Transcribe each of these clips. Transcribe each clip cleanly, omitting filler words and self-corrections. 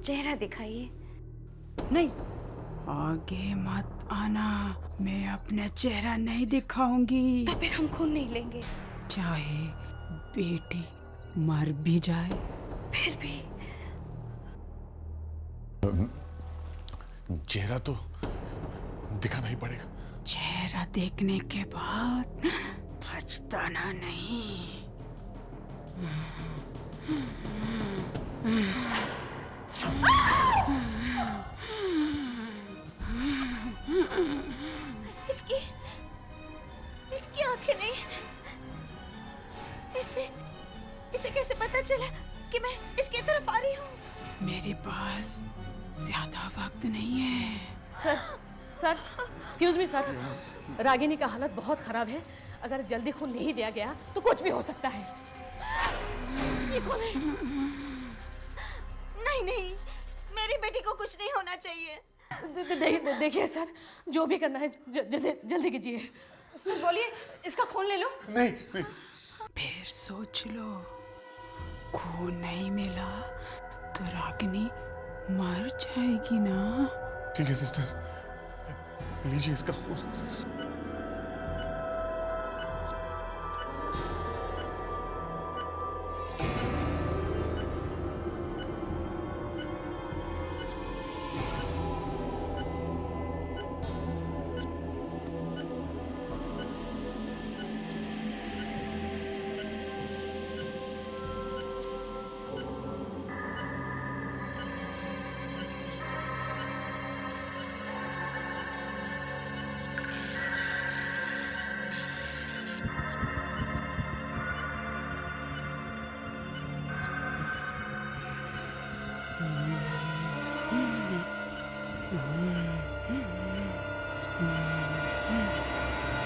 चेहरा दिखाइए। नहीं, आगे मत आना, मैं अपना चेहरा नहीं दिखाऊंगी। तो फिर हम खून नहीं लेंगे। चाहे बेटी मर भी जाए फिर भी चेहरा तो दिखाना ही पड़ेगा। चेहरा देखने के बाद पछताना नहीं। इसकी आंखें नहीं। इसे कैसे पता चला कि मैं इसकी तरफ आ रही हूँ? मेरे पास ज्यादा वक्त नहीं है। Sir, excuse me sir, Ragini का हालत बहुत खराब है। अगर जल्दी खून नहीं दिया गया तो कुछ भी हो सकता है। ये कौन है? नहीं, मेरी बेटी को कुछ नहीं होना चाहिए। देखिए सर, जो भी करना है जल्दी कीजिए। सर बोलिए, इसका खून ले लो। नहीं। फिर सोच लो, खून नहीं मिला तो रागिनी मर जाएगी ना। ठीक है सिस्टर, लीजिए इसका खून।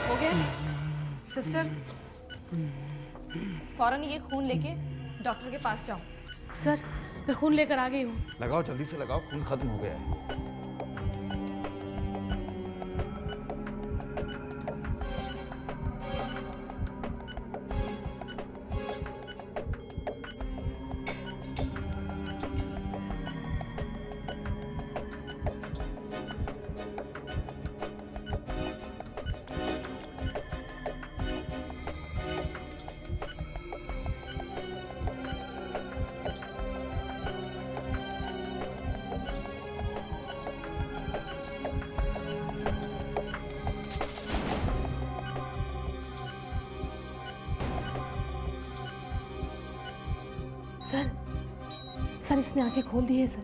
हो गया? सिस्टर, फौरन ये खून लेके डॉक्टर के पास जाओ। सर, मैं खून लेकर आ गई हूँ। लगाओ, जल्दी से लगाओ, खून खत्म हो गया है। सर, इसने आंखें खोल दी है सर।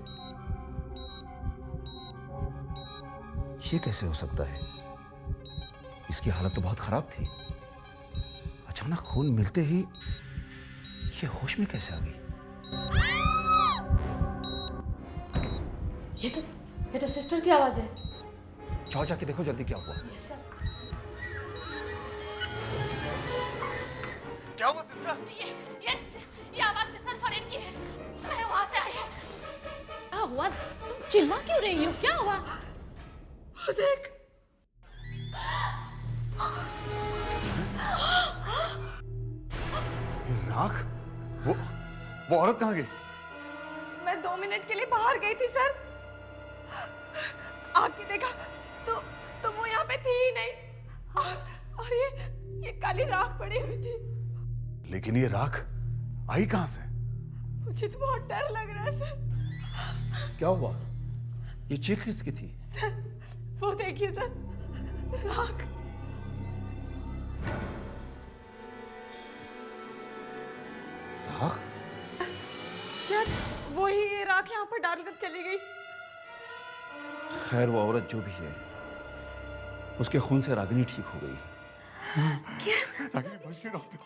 ये कैसे हो सकता है? इसकी हालत तो बहुत खराब थी। अचानक खून मिलते ही ये होश में कैसे आ गई? ये तो सिस्टर की आवाज है। जाओ, जाके देखो जल्दी क्या हुआ। Yes sir. क्या हुआ सिस्टर? ये आवाज सिस्टर फरीद की है। मैं वहां से आई। क्या हुआ? तुम चिल्ला क्यों रही हो? क्या हुआ? वो देख। राख? वो औरत कहाँ गई? मैं 2 मिनट के लिए बाहर गई थी सर। आके देखा तो वो यहाँ पे थी ही नहीं। और ये काली राख पड़ी हुई थी। लेकिन ये राख आई कहाँ से? मुझे तो बहुत डर लग रहा है सर। क्या हुआ? ये चीख किसकी थी? सर, वो देखिए सर, राख। राख? शायद वही ये राख यहाँ पर डालकर चली गई। खैर, वो औरत जो भी है, उसके खून से रागिनी ठीक हो गई। रागिनी बच गई डॉक्टर।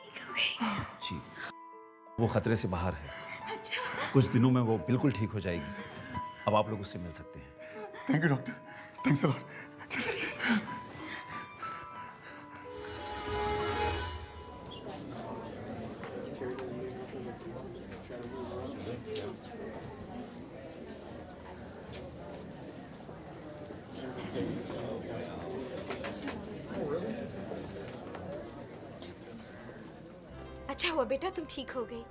जी, वो खतरे से बाहर है। अच्छा। कुछ दिनों में वो बिल्कुल ठीक हो जाएगी। अब आप लोग उससे मिल सकते हैं। Thank you doctor, thanks a lot. अच्छा हुआ बेटा तुम ठीक हो गई,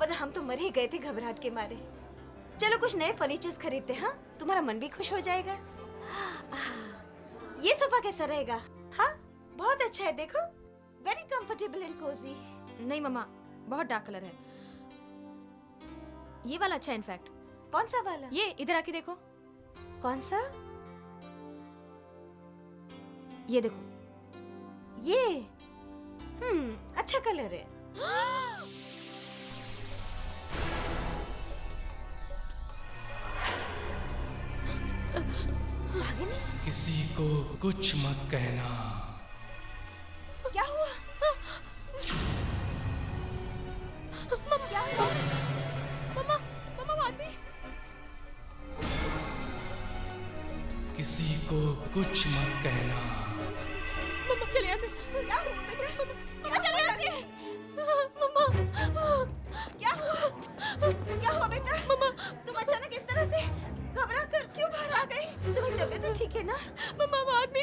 वरना हम तो मर ही गए थे घबराहट के मारे। चलो कुछ नए फर्नीचर्स खरीदते हैं, हाँ? तुम्हारा मन भी खुश हो जाएगा। ये सोफा कैसा रहेगा? हाँ, बहुत अच्छा है, देखो, वेरी कंफर्टेबल एंड कोजी। नहीं मम्मा, बहुत डार्क कलर है। ये वाला अच्छा है इनफैक्ट। कौन सा वाला? ये इधर आके देखो, कौन सा? ये देखो। ये अच्छा कलर है। किसी को कुछ मत कहना। क्या हुआ? क्या हुआ? मम्मा, मम्मा वो आदमी। किसी को कुछ मत कहना। मम्मा चले यहाँ से। क्या हुआ बेटा? मम्मा चले यहाँ से। मम्मा, क्या हुआ? क्या हुआ बेटा? मम्मा, तुम अचानक इस तरह से घबरा कर क्यों बाहर आ गई? तुम्हारी तबीयत तो ठीक है ना? मम्मा वो आदमी।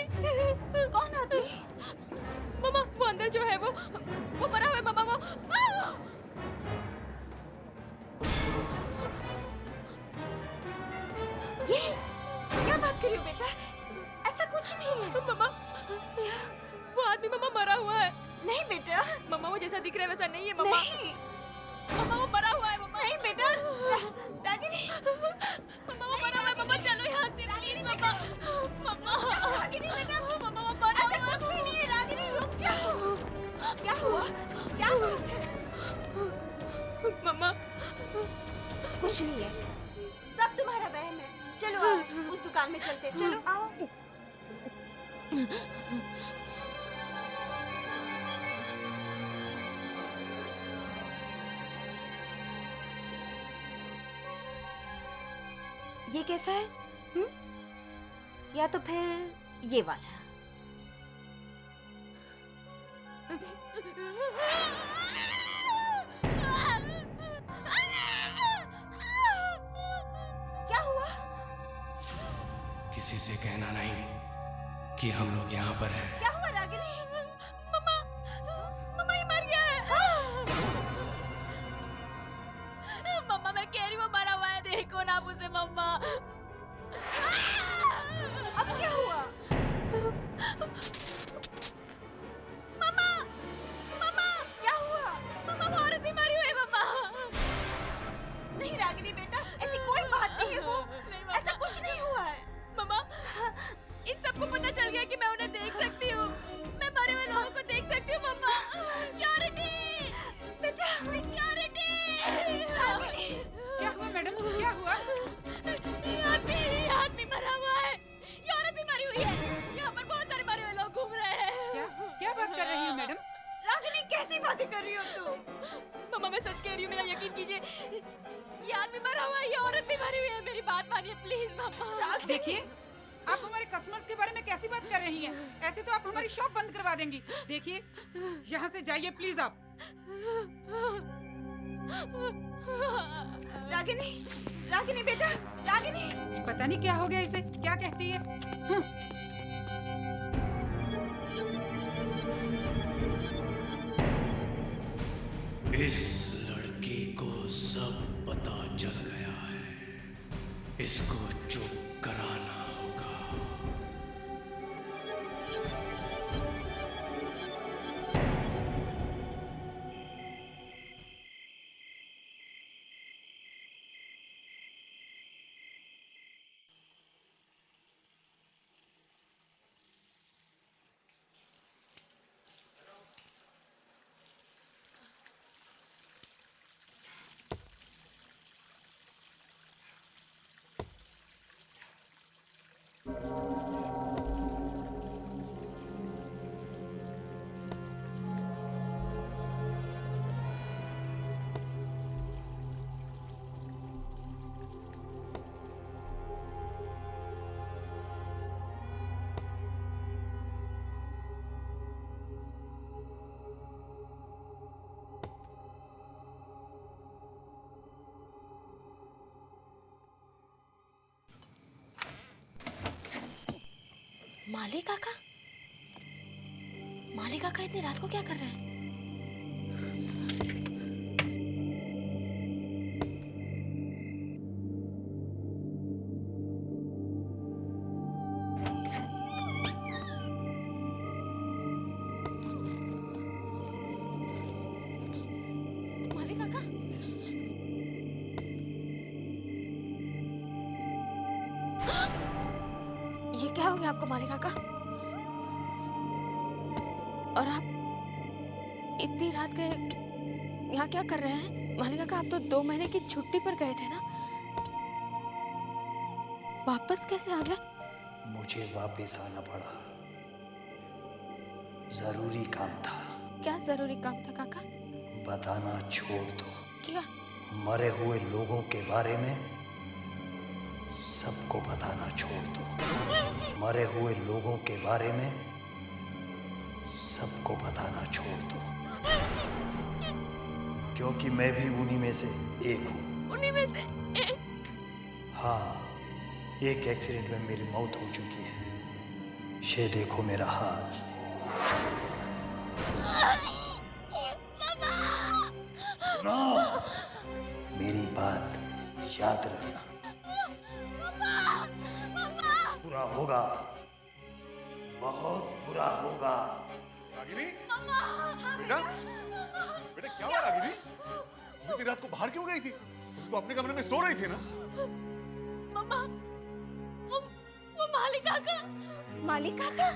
कौन आदमी? मम्मा वो अंदर जो है वो मरा हुआ है मम्मा वो। ये क्या बात कर रही हो बेटा? ऐसा कुछ नहीं है। मम्मा वो आदमी मम्मा मरा हुआ है। नहीं बेटा, मम्मा वो जैसा दिख रहा है वैसा नहीं है मम्मा। नहीं। मम्मा वो मरा हुआ है मम्मा। नहीं बेटा, रागिनी। मम्मा वो मरा हुआ है मम्मा, चलो यहाँ से प्लीज मम्मा। मम्मा रागिनी बेटा, मम्मा वो मरा ऐसा हुआ है। कुछ भी नहीं है। रागिनी रुक जाओ। क्या हुआ? क्या बात है? मम्मा कुछ नहीं है, सब तुम्हारा वहम है। चलो आओ, उस दुकान में चलते हैं। चलो आओ। ये कैसा है? या तो फिर ये वाला? क्या हुआ? किसी से कहना नहीं कि हम लोग यहाँ पर हैं। क्या हुआ रागिनी? मम्मा मम्मा ये मर गया है। मम्मा मैं कह रही हूँ वो मरा हुआ है, देखो ना मुझे मम्मा। अब क्या हुआ? मम्मा मम्मा क्या हुआ? मम्मा वो औरत भी मरी हुई है मम्मा। नहीं रागिनी बेटा, ऐसी कोई बात नहीं है। वो नहीं, ऐसा कुछ नहीं हुआ है। मम्मा इन सबको पता चल गया कि मैं उन्हें देख सकती हूँ, मैं मरे हुए लोगों को देख सकती हूँ मम्मा। सिक्योरिटी बेटा, सिक्योरिटी। रागिनी। क्या हुआ मैडम, क्या हुआ? ये आदमी मरा हुआ है, ये औरत भी मरी हुई है, यहाँ पर बहुत सारे मरे हुए लोग घूम रहे हैं। क्या क्या बात कर रही हो मैडम? रागिनी कैसी बातें कर रही हो तुम? मम्मा मैं सच कह रही हूँ, मेरा यकीन कीजिए, ये आदमी मरा हुआ है, ये औरत भी मरी हुई है, मेरी बात मानिए प्लीज मम्मा। देखिए, आप हमारे कस्टमर्स के बारे में कैसी बात कर रही हैं? ऐसे तो आप हमारी शॉप बंद करवा देंगी। देखिए, यहाँ से जाइए प्लीज आप। रागिनी, रागिनी बेटा, रागिनी। पता नहीं क्या हो गया इसे, क्या कहती है? इस लड़की को सब पता चल गया है, इसको चुप कराना होगा। माली काका, माली काका इतनी रात को क्या कर रहे हैं? ये क्या हो गया आपको मालिक काका? और आप इतनी रात गए यहाँ क्या कर रहे हैं? मालिक काका आप तो 2 महीने की छुट्टी पर गए थे ना, वापस कैसे आ गए? मुझे वापस आना पड़ा, जरूरी काम था। क्या जरूरी काम था काका? बताना छोड़ दो। क्या? मरे हुए लोगों के बारे में सबको बताना छोड़ दो। मरे हुए लोगों के बारे में सबको बताना छोड़ दो, क्योंकि मैं भी उन्हीं में से एक हूँ। उन्हीं में से एक? हाँ, एक एक्सीडेंट में मेरी मौत हो चुकी है। ये देखो मेरा हाल। सुनो, मेरी बात याद रखना। बुरा होगा, बहुत बुरा होगा। रागिनी, बेटा, बेटा क्या हुआ रागिनी? तुम इतनी रात को बाहर क्यों गई थी? तुम तो अपने कमरे में सो रही थी ना? मम्मा, वो मालिक काका। मालिक काका?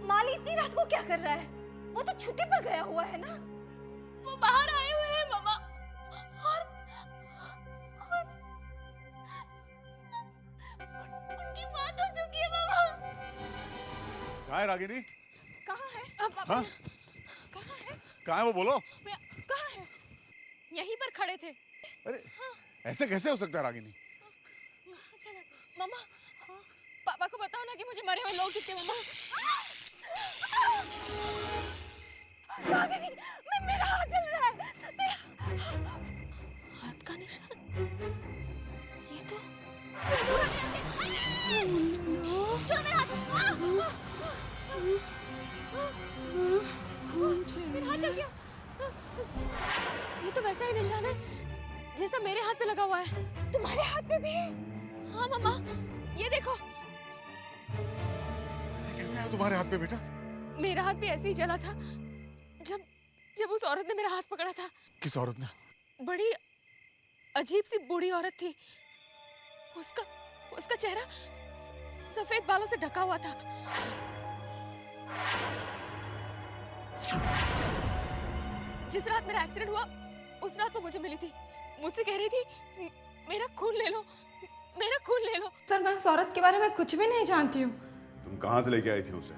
माली इतनी रात को क्या कर रहा है? वो तो छुट्टी पर गया हुआ है ना। वो बाहर आए हुए हैं मम्मा, और उनकी बात हो चुकी है मम्मा। कहाँ है रागिनी? कहाँ है? हाँ? कहाँ है? कहाँ है वो बोलो? कहाँ है? यहीं पर खड़े थे। अरे ऐसे कैसे हो सकता है रागिनी? मम्मा, पापा को बताओ ना कि मुझे मरे हुए लोग दिखते। मम्मा, मेरा हाथ जल रहा है। हाथ का निशान? ये तो छोड़ो मेरा हाथ। मेरा हाथ जल गया। ये तो वैसा ही निशान है जैसा मेरे हाथ पे लगा हुआ है। तुम्हारे हाथ पे भी? हाँ मम्मा, ये देखो। कैसे है तुम्हारे हाथ पे बेटा? मेरा हाथ भी ऐसे ही जला था जब उस औरत ने मेरा हाथ पकड़ा था। किस औरत ने? बड़ी अजीब सी बूढ़ी औरत थी। उसका चेहरा सफेद बालों से ढका हुआ था। जिस रात मेरा एक्सीडेंट हुआ उस रात वो मुझे मिली थी। मुझसे कह रही थी मेरा खून ले लो, मेरा खून ले लो। सर मैं उस औरत के बारे में कुछ भी नहीं जानती हूँ। तुम कहाँ से लेके आई थी उसे?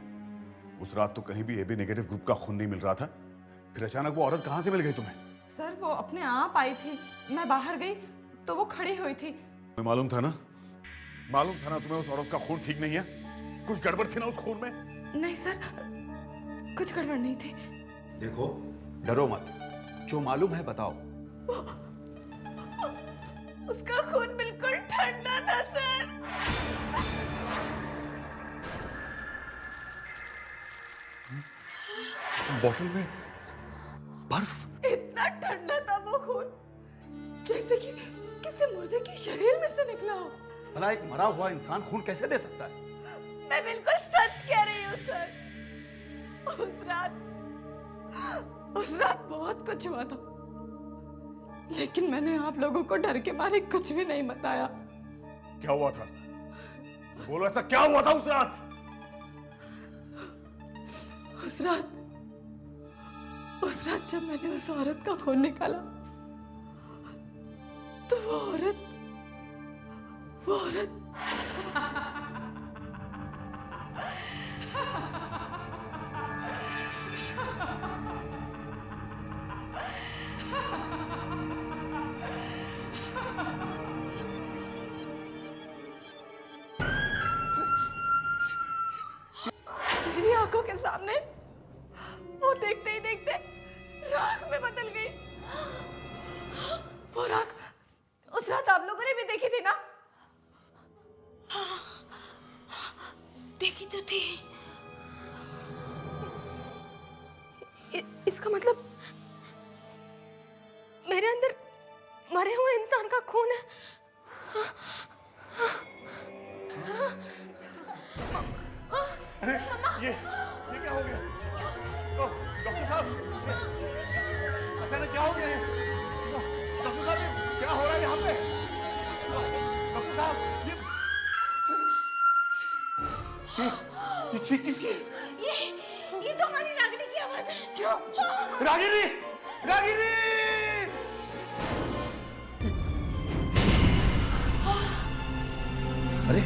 उस रात तो कहीं भी एबी नेगेटिव ग्रुप का खून नहीं मिल रहा था, फिर अचानक वो औरत कहाँ से मिल गई तुम्हें? सर वो अपने आप आई थी, मैं बाहर गई तो वो खड़ी हुई थी। तुम्हें मालूम था ना तुम्हें उस औरत का खून ठीक नहीं है? कुछ गड़बड़ थी ना उस खून में? नहीं सर, कुछ गड़बड़ नहीं थी। देखो, डरो मत, जो मालूम है बताओ। उसका खून बिल्कुल ठंडा था सर। बोतल में बर्फ? इतना ठंडा था वो खून जैसे कि किसी मुर्दे के शरीर में से निकला हो। भला एक मरा हुआ इंसान खून कैसे दे सकता है? मैं बिल्कुल सच कह रही हूँ सर। उस रात बहुत कुछ हुआ था, लेकिन मैंने आप लोगों को डर के मारे कुछ भी नहीं बताया। क्या हुआ था? बोलो, ऐसा क्या हुआ था उस रात? उस रात जब मैंने उस औरत का खून निकाला तो वो औरत मेरी आंखों के सामने वो देखते ही देखते राख में बदल गई। वो राख उस रात आप लोगों ने भी देखी थी ना? देखी तो थी। इसका मतलब मेरे अंदर मरे हुए इंसान का खून है। अरे ये क्या हो गया? डॉक्टर साहब, अचानक क्या हो गया है? डॉक्टर साहब, क्या हो रहा है यहाँ पे? डॉक्टर साहब, ये ये चीख किसकी है? ये तो हमारी रागिनी की आवाज है। क्या? रागिनी! रागिनी! अरे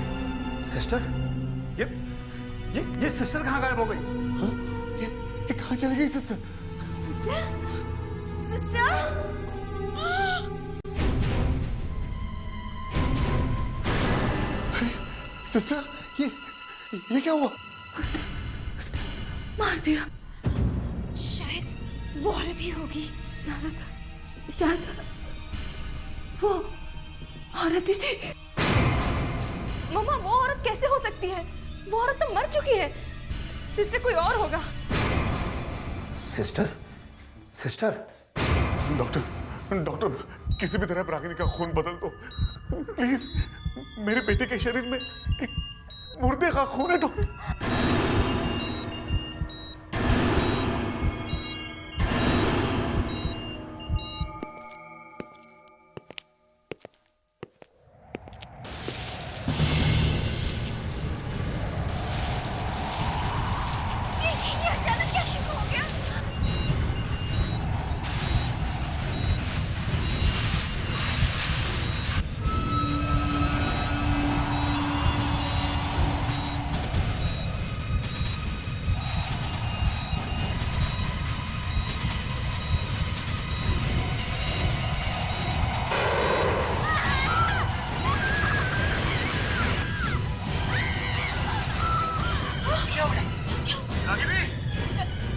सिस्टर, ये सिस्टर कहाँ गायब हो गई? हाँ? ये कहाँ चली गई सिस्टर? सिस्टर? अरे सिस्टर, ये क्या हुआ? मार दिया। शायद वो औरत ही होगी। शायद वो औरत ही थी। मम्मा वो औरत कैसे हो सकती है? वो औरत तो मर चुकी है। सिस्टर कोई और होगा। सिस्टर? सिस्टर? डॉक्टर किसी भी तरह रागिनी का खून बदल दो प्लीज। मेरे बेटे के शरीर में एक मुर्दे का खून है डॉक्टर। ये अचानक क्या शुरू हो गया?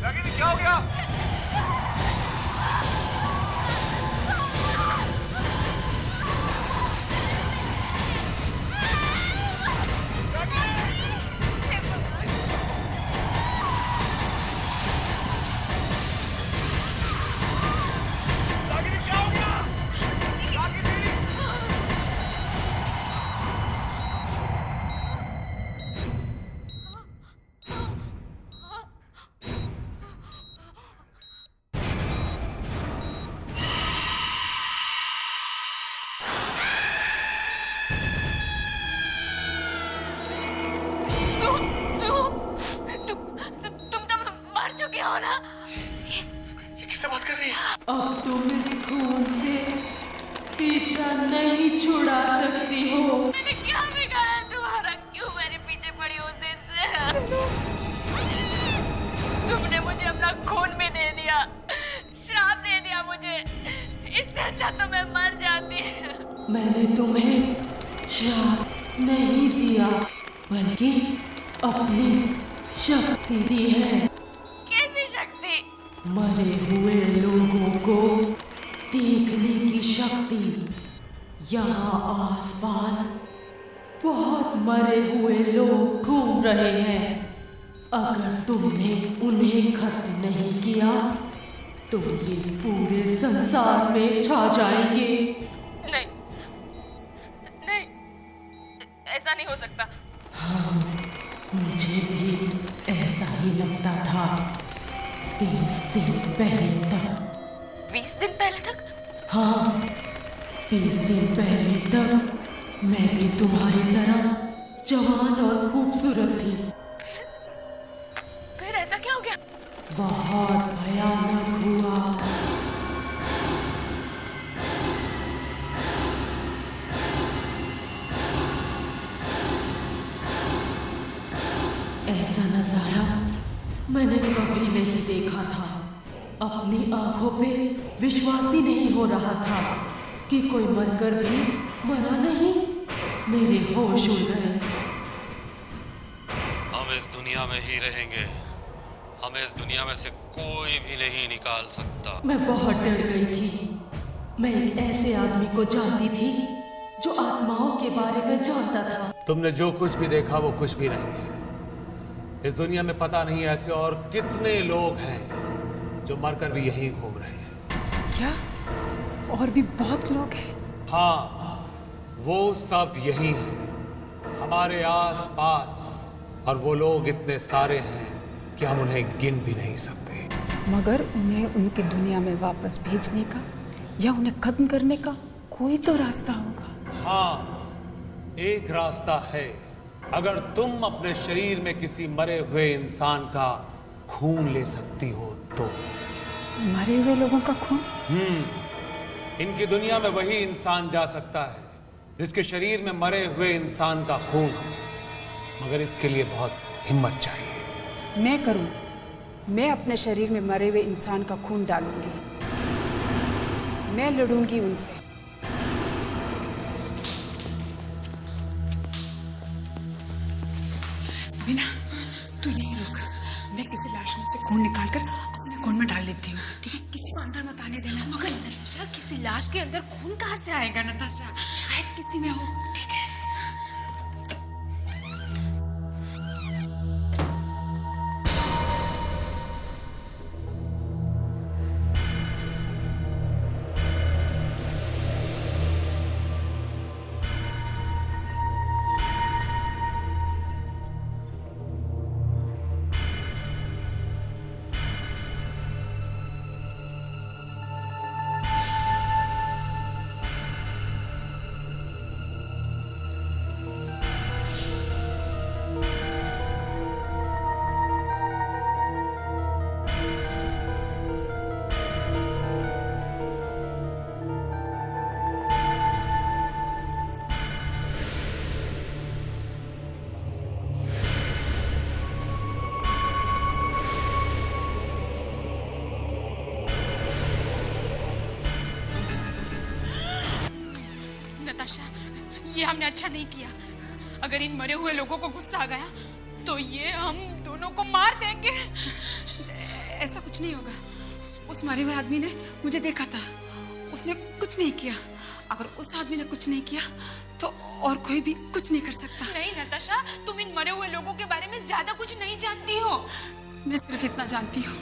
रागिनी क्या हो गया? तुम तो मर चुके हो ना। ये किससे बात कर रही है? अब तुम इस खून से पीछा नहीं छुड़ा सकती हो। मैंने क्या बिगाड़ा है तुम्हारा? क्यों मेरे पीछे पड़ी उस दिन से? तुमने मुझे अपना खून भी दे दिया, श्राप दे दिया मुझे। इससे अच्छा तो मैं मर जाती। मैंने तुम्हें श्राप नहीं दिया, बल्कि अपनी शक्ति दी है। कैसी शक्ति? मरे हुए लोगों को देखने की शक्ति। यहाँ आसपास बहुत मरे हुए लोग घूम रहे हैं। अगर तुमने उन्हें खत्म नहीं किया तो ये पूरे संसार में छा जाएंगे। नहीं, नहीं, ऐसा नहीं हो सकता। हाँ, मुझे भी ऐसा ही लगता था 20 दिन पहले तक। 20 दिन पहले तक? हाँ, 20 दिन पहले तक मैं भी तुम्हारी तरह जवान और खूबसूरत थी। फिर ऐसा क्या हो गया? बहुत भयानक हुआ। ऐसा नजारा मैंने कभी नहीं देखा था। अपनी आंखों पे विश्वास ही नहीं हो रहा था कि कोई मरकर भी मरा नहीं। मेरे होश उड़ गए। हम इस दुनिया में ही रहेंगे, हमें इस दुनिया में से कोई भी नहीं निकाल सकता। मैं बहुत डर गई थी। मैं एक ऐसे आदमी को जानती थी जो आत्माओं के बारे में जानता था। तुमने जो कुछ भी देखा वो कुछ भी नहीं है। इस दुनिया में पता नहीं ऐसे और कितने लोग हैं जो मरकर भी यहीं घूम रहे हैं। क्या? और भी बहुत लोग हैं? हाँ, वो सब यही हैं, हमारे आस पास। और वो लोग इतने सारे हैं कि हम उन्हें गिन भी नहीं सकते। मगर उन्हें उनकी दुनिया में वापस भेजने का या उन्हें खत्म करने का कोई तो रास्ता होगा। हाँ, एक रास्ता है, अगर तुम अपने शरीर में किसी मरे हुए इंसान का खून ले सकती हो तो। मरे हुए लोगों का खून? इनकी दुनिया में वही इंसान जा सकता है जिसके शरीर में मरे हुए इंसान का खून हो, मगर इसके लिए बहुत हिम्मत चाहिए। मैं करूं, मैं अपने शरीर में मरे हुए इंसान का खून डालूंगी, मैं लड़ूंगी उनसे। बिना, तू यहीं रुक, मैं किसी लाश में से खून निकालकर अपने खून में डाल लेती हूँ, ठीक है? किसी को अंदर मत आने देना। मगर नताशा, किसी लाश के अंदर खून कहाँ से आएगा नताशा? शायद किसी में हो, ठीक है? नताशा, ये हमने अच्छा नहीं किया। अगर इन मरे हुए लोगों को गुस्सा आ गया तो ये हम दोनों को मार देंगे। ऐसा कुछ नहीं होगा। उस मरे हुए आदमी ने मुझे देखा था, उसने कुछ नहीं किया। अगर उस आदमी ने कुछ नहीं किया तो और कोई भी कुछ नहीं कर सकता। नहीं नताशा, तुम इन मरे हुए लोगों के बारे में ज्यादा कुछ नहीं जानती हो। मैं सिर्फ इतना जानती हूँ,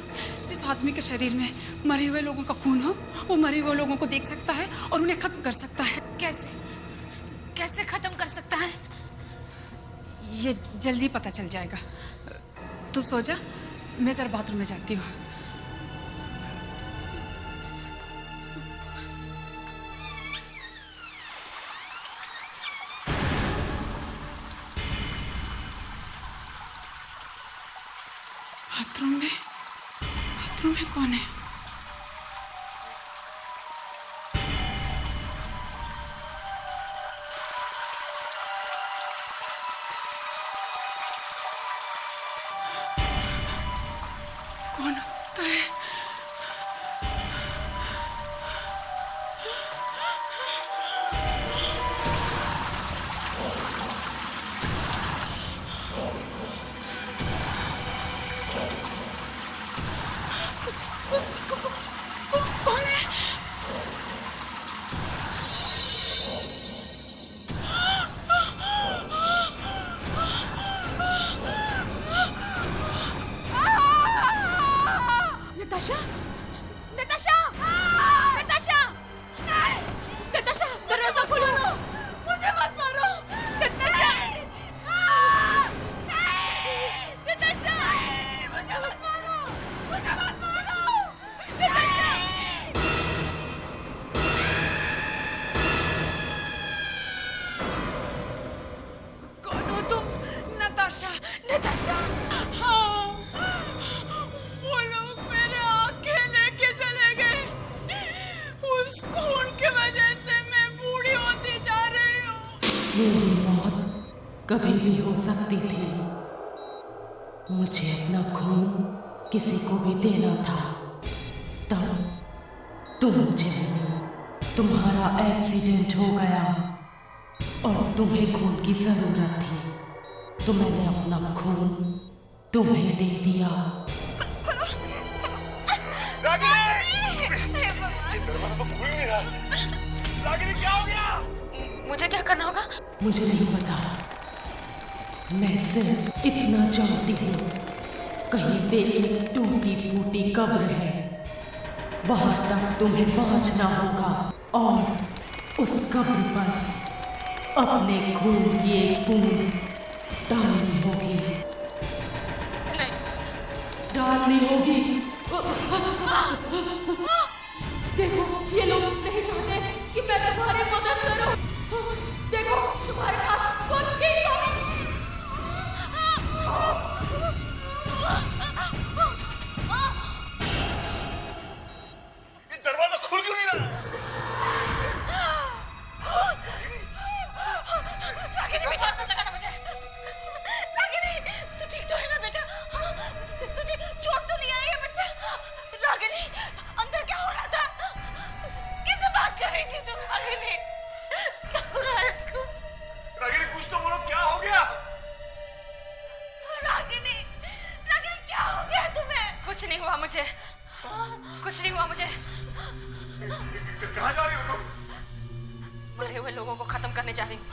जिस आदमी के शरीर में मरे हुए लोगों का खून हो, वो मरे हुए लोगों को देख सकता है और उन्हें खत्म कर सकता है। कैसे कैसे खत्म कर सकता है? ये जल्दी पता चल जाएगा। तू सो जा, मैं जरा बाथरूम में जाती हूँ। बाथरूम में कौन है? कौन हो सकता है? कौन है? नताशा, नताशा, नताशा, नताशा, दरवाजा खोलो, मुझे मत मारो, नताशा, नताशा, मुझे मत मारो, नताशा। कौन हो तुम? नताशा, नताशा, हाँ, वो लोग मेरे आंखें लेके चले गए। उस खून की वजह से मैं बूढ़ी होती जा रही हूँ। मेरी मौत कभी भी हो सकती थी। मुझे अपना खून किसी को भी देना था, तब तुम मुझे मिली। तुम्हारा एक्सीडेंट हो गया और तुम्हें खून की जरूरत थी, तो मैंने अपना खून तुम्हें दे दिया। रागिनी, क्या हो गया? मुझे क्या करना होगा? मुझे नहीं पता, मैं सिर्फ इतना जानती हूँ, कहीं पे एक टूटी फूटी कब्र है, वहां तक तुम्हें पहुंचना होगा और उस कब्र पर अपने खून की एक बूंद डालनी होगी। डालनी होगी। देखो, ये लोग नहीं चाहते कि मैं तुम्हारी मदद करूं। देखो, तुम्हारे पास खुद की कमी। रागिनी बेटा हाथ मत लगाना मुझे। रागिनी तू ठीक तो है ना बेटा? हाँ? तुझे चोट तो नहीं आई है बच्चा? रागिनी अंदर क्या हो रहा था? किससे बात कर रही थी तुम? रागिनी क्या हो रहा है इसको? रागिनी कुछ तो बोलो, क्या हो गया? रागिनी रागिनी क्या हो गया तुम्हें? कुछ नहीं हुआ मुझे, कुछ नहीं हुआ मुझे। कहाँ जा रही हो तुम? मरे हुए लोगों को खत्म करने जा रही हूँ।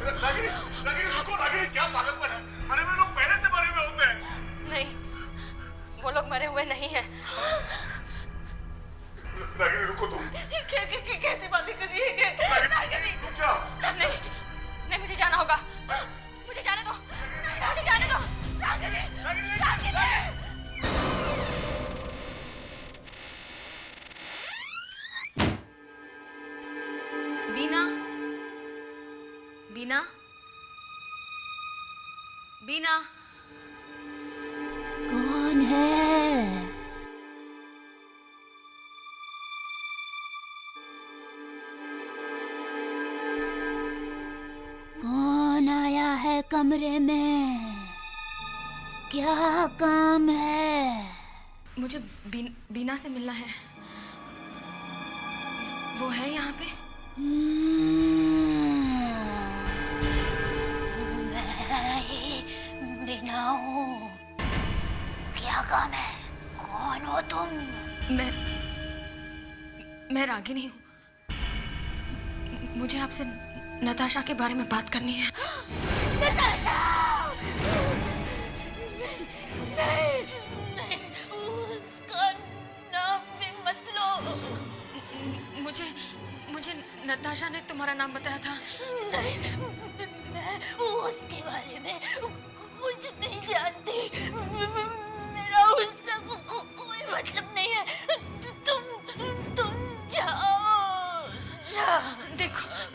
रागिनी रागिनी रुको। रागिनी क्या पागलपन है? मरे हुए लोग पहले से मरे हुए होते हैं। नहीं, वो लोग मरे हुए नहीं हैं। रागिनी रुको तुम। कैसी बातें कर रही है? रागिनी रुक जाओ। नहीं नहीं, मुझे जाना होगा, मुझे जाने दो, मुझे जाने दो। रागिनी रागिनी रागिनी बीना, बीना, बीना। कौन है? कौन आया है कमरे में? क्या काम है? मुझे बीना से मिलना है। वो है यहाँ पे? मैं ही बीना हूँ। क्या काम है? कौन हो तुम? मैं रागिनी हूँ। मुझे आपसे नताशा के बारे में बात करनी है। नताशा! नहीं, नहीं, उसका नाम भी मत लो। मुझे नताशा ने तुम्हारा नाम बताया था। नहीं, मैं उसके बारे में कुछ नहीं जानती। मेरा उससे कोई मतलब नहीं है। तुम जाओ।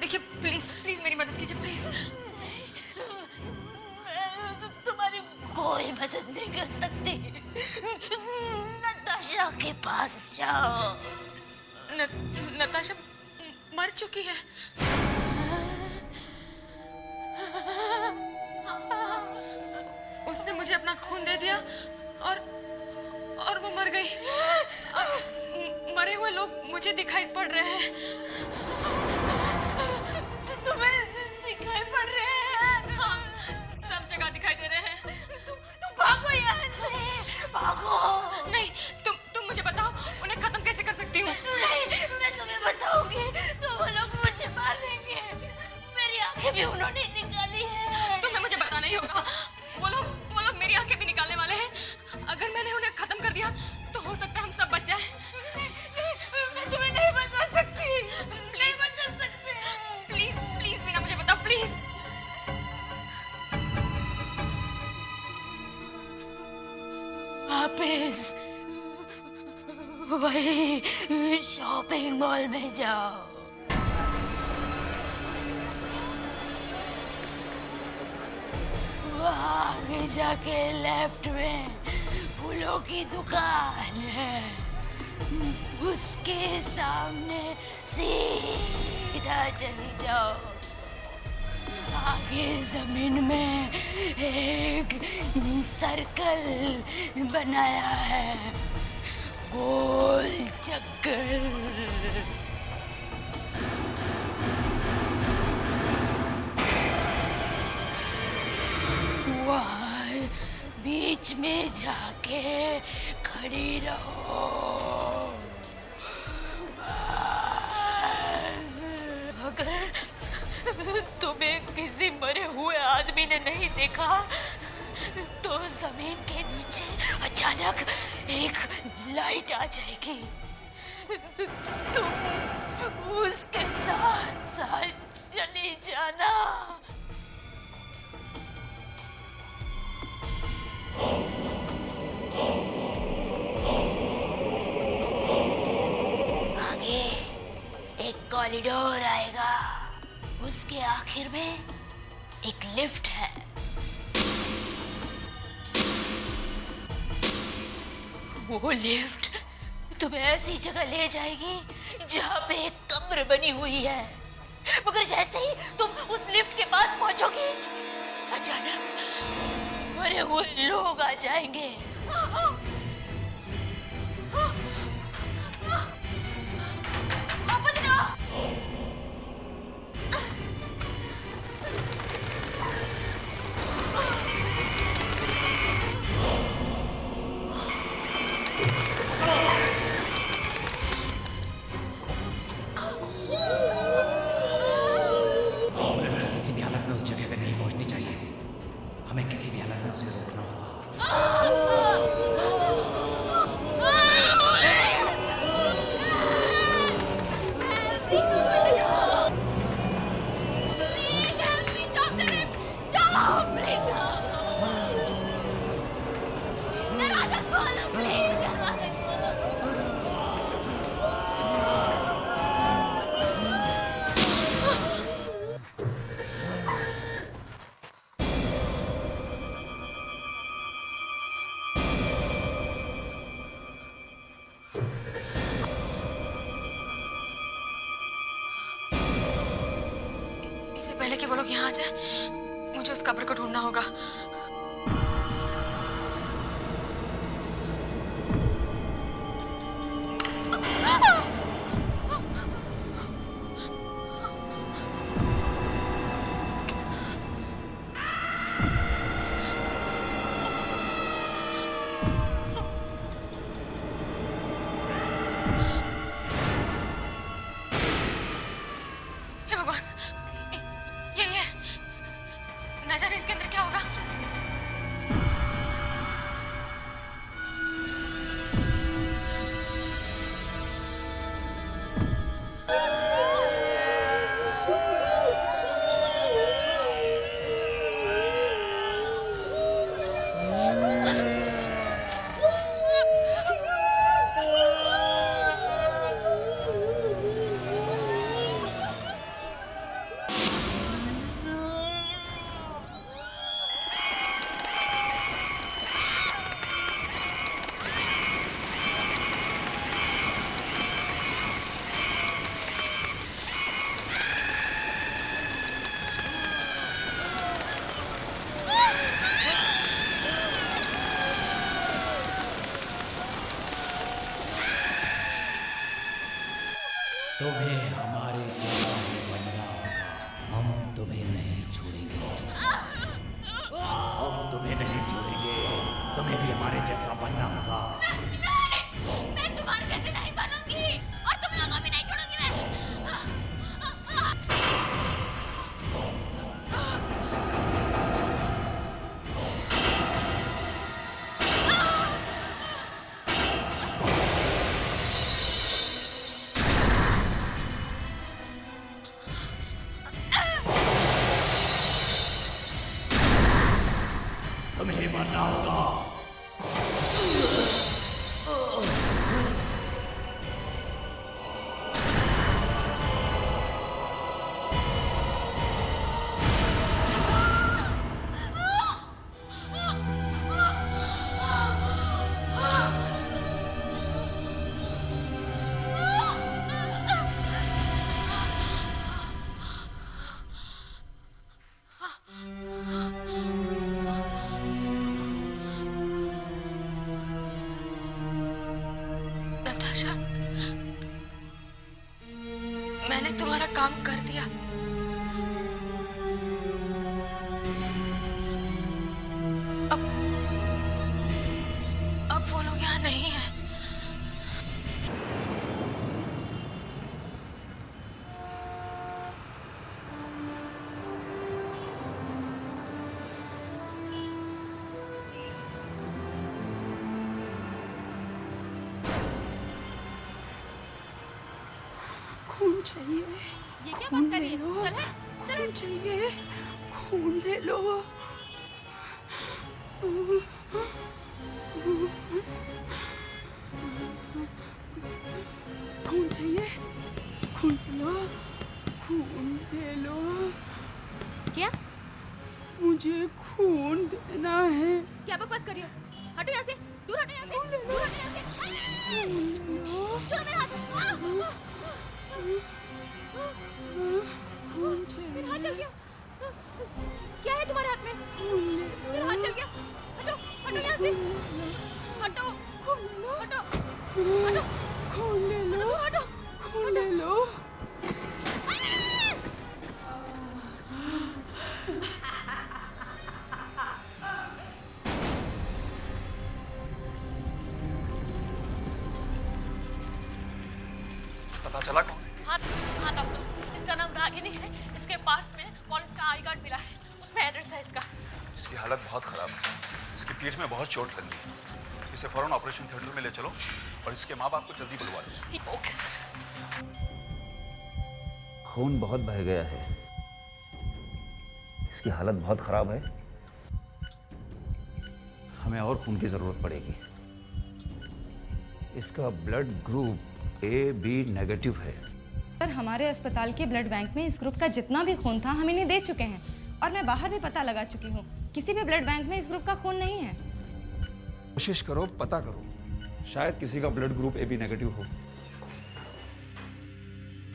देखिए प्लीज मेरी मदद कीजिए प्लीज। मैं तुम्हारी कोई मदद नहीं कर सकती। नताशा के पास जाओ। नताशा मर चुकी है। उसने मुझे अपना खून दे दिया और वो मर गई। मरे हुए लोग मुझे दिखाई पड़ रहे हैं। तुम्हें दिखाई पड़ रहे हैं? हाँ, सब जगह दिखाई दे रहे हैं। तुम भागो यहाँ से, भागो। नहीं, तुम मुझे बताओ उन्हें खत्म कैसे कर सकती हूँ? नहीं, मैं तुम्हें बताऊंगी तो वो लोग मुझे मार देंगे। मेरी आंखें भी उन्होंने निकाली है। तुम्हें मुझे बताना ही होगा। वो लोग मेरी आंखें भी निकालने वाले हैं। अगर मैंने उन्हें खत्म कर दिया तो हो सकता है हम सब बच जाएं। मैं तुम्हें नहीं बता सकती। नहीं बता सकते। प्लीज बीना मुझे बताओ प्लीज। वापस वही शॉपिंग मॉल में जाओ। वहाँ आगे जाके लेफ्ट में फूलों की दुकान है। उसके सामने सीधा चली जाओ। आगे जमीन में एक सर्कल बनाया है, गोल चक्कर। वहाँ बीच में जाके खड़ी रहो। बस। अगर तुम्हें किसी मरे हुए आदमी ने नहीं देखा तो जमीन के नीचे अचानक एक लाइट आ जाएगी। तुम उसके साथ साथ चली जाना। आगे एक कॉरिडोर आएगा। उसके आखिर में एक लिफ्ट है। वो लिफ्ट तुम्हें ऐसी जगह ले जाएगी जहाँ पे एक कब्र बनी हुई है। मगर जैसे ही तुम उस लिफ्ट अचानक मरे हुए लोग आ जाएंगे। किसी भी हालत में उस जगह पे नहीं पहुंचनी चाहिए। हमें किसी भी हालत में उसे रोकना होगा। इससे पहले कि वो लोग यहाँ आ जाए, मुझे उस कब्र को ढूंढना होगा। हे भगवान, ये न जाने इसके अंदर क्या होगा। तुम्हें हमारे जैसा ही बनना होगा। हम तुम्हें नहीं छोड़ेंगे। हम तुम्हें नहीं छोड़ेंगे। तुम्हें भी हमारे जैसा बनना होगा। नहीं, मैं तुम्हारे जैसे नहीं बनूंगी और तुम लोगों भी नहीं छोड़ूंगी मैं। तुम्हें मरना होगा। नताशा, मैंने तुम्हारा काम कर दिया। अब वो लोग यहाँ नहीं है। खून चाहिए। ये क्या बात कर रही है? चल है, खून चाहिए। खून ले लो। खून चाहिए। खून लो। खून दे लो। क्या? मुझे खून देना है। क्या बकवास कर रही हो? हटो यहाँ से, दूर हटो यहाँ से, दूर हटो यहाँ से। छोड़ो मेरा हाथ। खून चाहिए। मेरा हाथ जल गया। क्या है तुम्हारे हाथ में? से। हटो, हटो, हटो, खून ले लो, हटो, खून ले लो। पता चला कौन? हाँ हाँ डॉक्टर, इसका नाम रागिनी है। इसके पास में पुलिस का आई कार्ड मिला है, उसमें एड्रेस है इसका। इसकी हालत बहुत खराब है, इसकी पीठ में बहुत चोट लगी है। इसे फौरन ऑपरेशन थिएटर में ले चलो और इसके माँ बाप को जल्दी बुलवा लो। Okay sir. खून बहुत बह गया है, इसकी हालत बहुत खराब है, हमें और खून की जरूरत पड़ेगी। इसका ब्लड ग्रुप AB नेगेटिव है। सर हमारे अस्पताल के ब्लड बैंक में इस ग्रुप का जितना भी खून था हम इन्हें दे चुके हैं और मैं बाहर भी पता लगा चुकी हूँ, किसी भी ब्लड बैंक में इस ग्रुप का खून नहीं है। कोशिश करो, पता करो, शायद किसी का ब्लड ग्रुप AB नेगेटिव हो।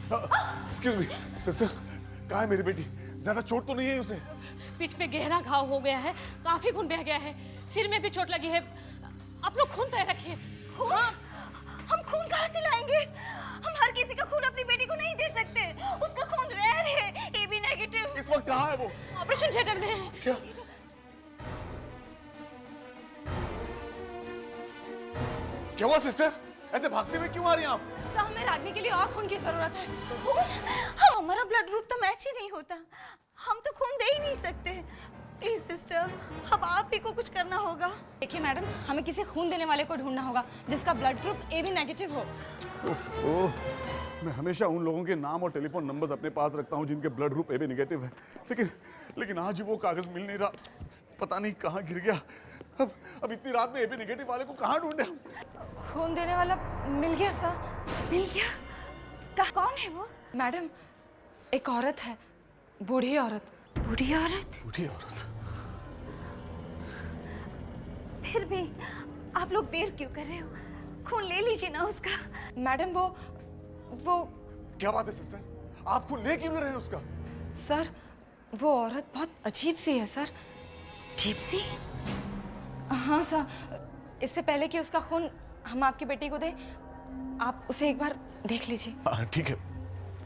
एक्सक्यूज मी सिस्टर, कहाँ है मेरी बेटी? ज्यादा चोट तो नहीं है उसे? पीठ पे गहरा घाव हो गया है, काफी खून बह गया है, सिर में भी चोट लगी है। आप लोग खून तय रखिए। हाँ, हम खून कहाँ से लाएंगे? हम हर किसी का खून अपनी बेटी को नहीं दे सकते। उसका खून रेयर है, AB नेगेटिव। इस वक्त कहाँ है वो? ऑपरेशन थिएटर में है। क्या? क्या हुआ सिस्टर? ऐसे भागते हुए क्यों आ रही हैं आप? सर हमें रागनी के लिए और खून की जरूरत है। खून? हमारा ब्लड ग्रुप तो मैच ही नहीं होता, हम तो खून दे ही नहीं सकते। प्लीज सिस्टर, अब आप ही को कुछ करना होगा। देखिए मैडम, हमें किसी खून देने वाले को ढूंढना होगा जिसका ब्लड ग्रुप AB नेगेटिव हो। मैं हमेशा उन लोगों के नाम और टेलीफोन नंबर्स अपने पास रखता हूँ जिनके ब्लड ग्रुप AB नेगेटिव है, लेकिन आज वो कागज मिल नहीं रहा, पता नहीं कहाँ गिर गया। अब इतनी रात में AB नेगेटिव वाले को कहाँ ढूंढे हम? खून देने वाला मिल गया सर। मिल गया? कौन है वो? मैडम, एक औरत है, बूढ़ी औरत। बूढ़ी औरत? बूढ़ी औरत? फिर भी आप लोग देर क्यों कर रहे हो? खून ले लीजिए ना उसका। मैडम वो क्या बात है सिस्टर, आप खून ले क्यों नहीं रहे हैं उसका? सर वो औरत बहुत अजीब सी है सर। अजीब सी? हाँ सर, इससे पहले कि उसका खून हम आपकी बेटी को दें, आप उसे एक बार देख लीजिए। ठीक है,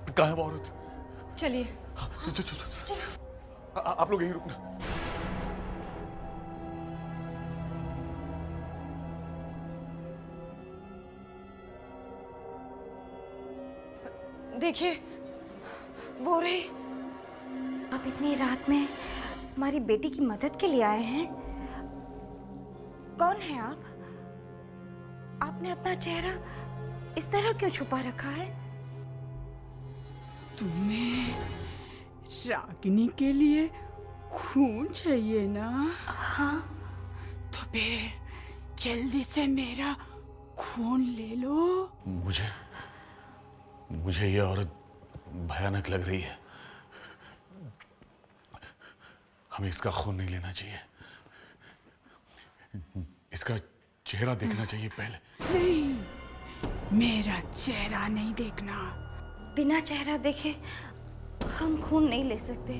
कहाँ है वो औरत? चलिए। चलो। आप लोग यहीं रुकना। देखिए वो रही। आप इतनी रात में हमारी बेटी की मदद के लिए आए हैं? कौन है आप? आपने अपना चेहरा इस तरह क्यों छुपा रखा है? तुम्हें रागिनी के लिए खून चाहिए ना? हाँ। तो फिर जल्दी से मेरा खून ले लो। मुझे ये औरत भयानक लग रही है, हमें इसका खून नहीं लेना चाहिए, इसका चेहरा देखना चाहिए पहले। नहीं, मेरा चेहरा नहीं देखना। बिना चेहरा देखे हम खून नहीं ले सकते,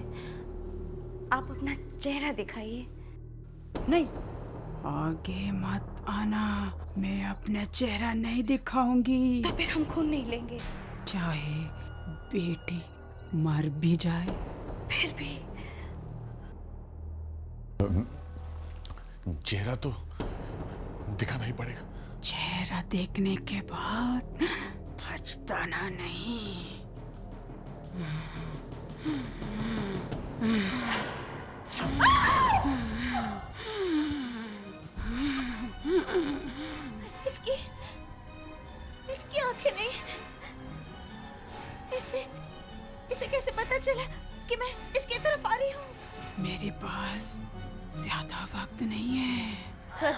आप अपना चेहरा दिखाइए। नहीं, आगे मत आना, मैं अपना चेहरा नहीं दिखाऊंगी। तो फिर हम खून नहीं लेंगे। चाहे बेटी मर भी जाए। फिर भी चेहरा तो दिखाना ही पड़ेगा। चेहरा देखने के बाद पछताना नहीं। इसकी आंखें नहीं। इसे कैसे पता चला कि मैं इसकी तरफ आ रही हूँ? मेरे पास ज्यादा वक्त नहीं है। सर,